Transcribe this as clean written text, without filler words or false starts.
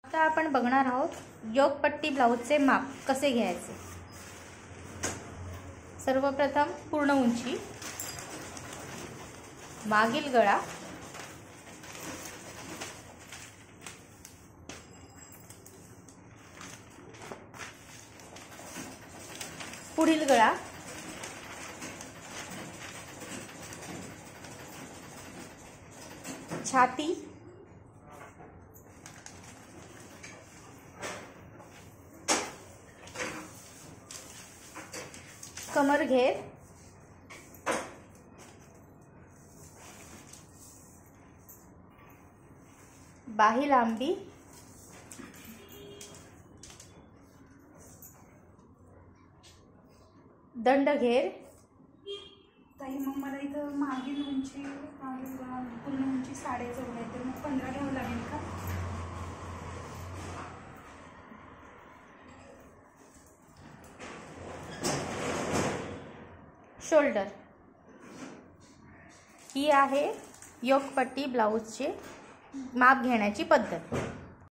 आता आपण बघणार आहोत योगपट्टी ब्लाउजचे माप कसे घ्यायचे। सर्वप्रथम पूर्ण उंची, मागील गळा, पुढील गळा, छाती, कमर घेर, बाही लांबी, दंड घेर। ताई मग मला इथं मागील उंची पूर्ण उंची 14.5 आहे, तर मग 15 घ्यावं लागेल का? शोल्डर ही आहे योगपट्टी ब्लाउजचे माप घेण्याची पद्धत।